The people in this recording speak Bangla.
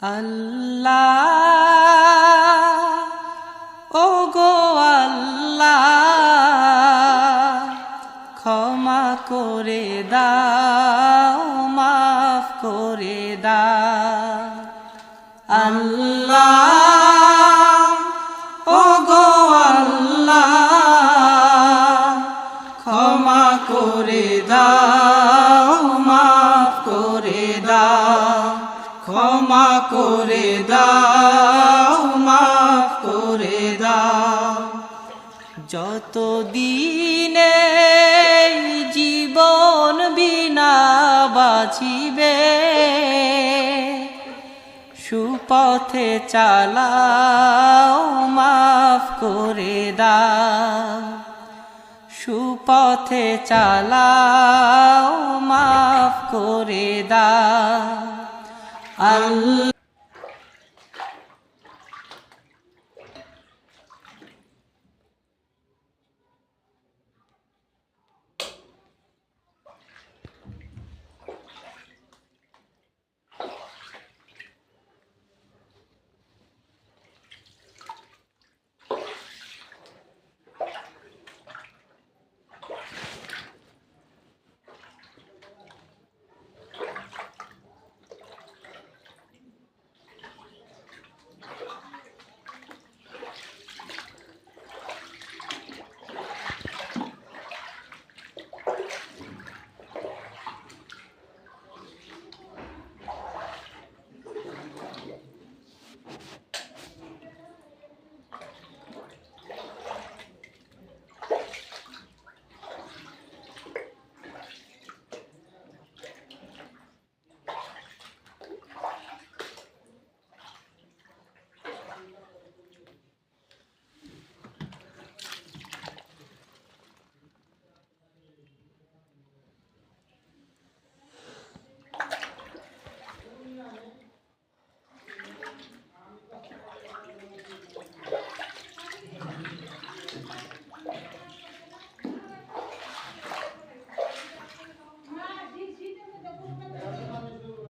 আল্লাহ ও গো আল্লাহ ক্ষমা করে দাও মাফ করে দাও আল্লাহ ও গো আল্লাহ ক্ষমা করে দাও মাফ করে দাও ক্ষমা করে দাও মাফ করে দাও যতদিনে জীবন বিনা বাঁচিবে সুপথে চালাও মাফ করে দাও সুপথে চালাও মাফ করে দাও আল্লাহ।